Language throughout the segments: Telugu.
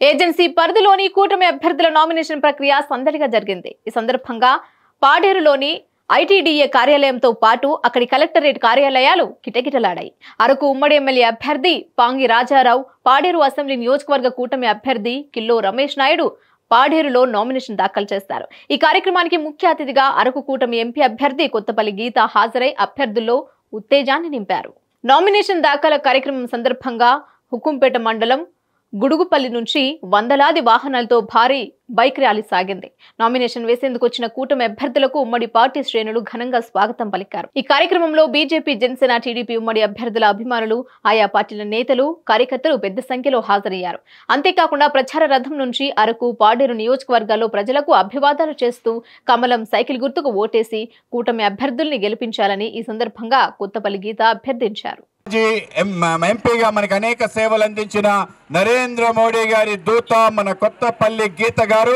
ఏజెన్సీ పరిధిలోని కూటమి అభ్యర్థుల నామినేషన్ ప్రక్రియ సందడిగా జరిగింది. ఈ సందర్భంగా పాడేరులోని ఐటీడీఏ కార్యాలయంతో పాటు అక్కడి కలెక్టరేట్ కార్యాలయాలు కిటకిటలాడాయి. అరకు ఉమ్మడి ఎమ్మెల్యే అభ్యర్థి పాంగి రాజారావు, పాడేరు అసెంబ్లీ నియోజకవర్గ కూటమి అభ్యర్థి కిల్లో రమేష్ నాయుడు పాడేరులో నామినేషన్ దాఖలు చేస్తారు. ఈ కార్యక్రమానికి ముఖ్య అతిథిగా అరకు కూటమి ఎంపీ అభ్యర్థి కొత్తపల్లి గీత హాజరై అభ్యర్థుల్లో ఉత్తేజాన్ని నింపారు. నామినేషన్ దాఖల కార్యక్రమం సందర్భంగా హుకుంపేట మండలం గుడుగుపల్లి నుంచి వందలాది వాహనాలతో భారీ బైక్ ర్యాలీ సాగింది. నామినేషన్ వేసేందుకు వచ్చిన కూటమి అభ్యర్థులకు ఉమ్మడి పార్టీ శ్రేణులు ఘనంగా స్వాగతం పలికారు. ఈ కార్యక్రమంలో బీజేపీ, జనసేన, టీడీపీ ఉమ్మడి అభ్యర్థుల అభిమానులు, ఆయా పార్టీల నేతలు, కార్యకర్తలు పెద్ద సంఖ్యలో హాజరయ్యారు. అంతేకాకుండా ప్రచార రథం నుంచి అరకు, పాడేరు నియోజకవర్గాల్లో ప్రజలకు అభివాదాలు చేస్తూ కమలం సైకిల్ గుర్తుకు ఓటేసి కూటమి అభ్యర్థుల్ని గెలిపించాలని ఈ సందర్భంగా కొత్తపల్లి గీత అభ్యర్థించారు. ఎంపీగా మనకు అనేక సేవలు అందించిన నరేంద్ర మోడీ గారి దూత మన కొత్తపల్లి గీత గారు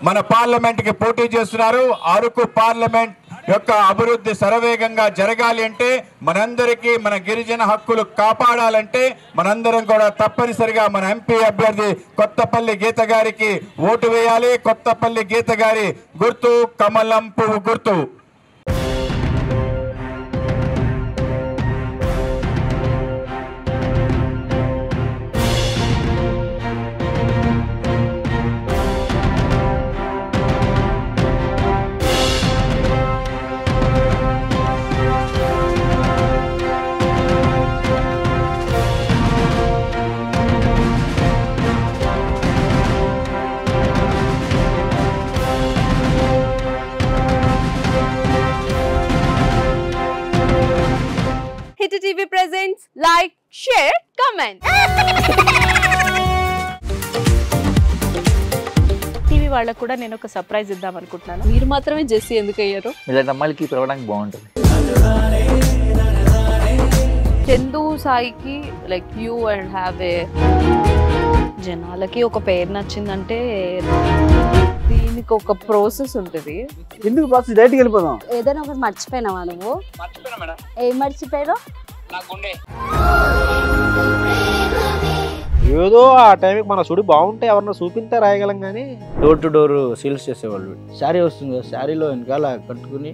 మన పార్లమెంట్ కి పోటీ చేస్తున్నారు. అరకు పార్లమెంట్ యొక్క అభివృద్ధి శరవేగంగా జరగాలి అంటే మనందరికీ మన గిరిజన హక్కులు కాపాడాలంటే మనందరం కూడా తప్పనిసరిగా మన ఎంపీ అభ్యర్థి కొత్తపల్లి గీత గారికి ఓటు వేయాలి. కొత్తపల్లి గీత గారి గుర్తు కమలం పువ్వు గుర్తు. Hit TV presents like, share, comment. TV వాళ్ళకు కూడా నేను ఒక సర్ప్రైజ్ ఇద్దాం అనుకుంటున్నాను. మీరు మాత్రమే జెస్సీ ఎందుకు అయ్యారు? ఇలాంటి అమ్మాయిలకి పిలవడానికి బాగుంటుంది. చందు సాయికి like you and have a జనాలకి ఒక పేరు నచ్చిందంటే దీనికి ఒక ప్రాసెస్ ఉంటుంది. ఎందుకు ప్రాసెస్ డైరెక్ట్‌గా వెళ్ళిపోదాం. ఏదైనా ఒకటి మర్చిపోయినావా నువ్వు? మర్చిపోయినా మేడం. ఏం మర్చిపోయావు? నా గుండె. ఏదో ఆ టైంకి మన సుడి బాగుంటే ఎవరన్నా చూపిస్తే రాయగలం కానీ డోర్ టు డోర్ సేల్స్ చేసేవాళ్ళు. శారీ వస్తుంది, శారీలో వెనకాల కట్టుకుని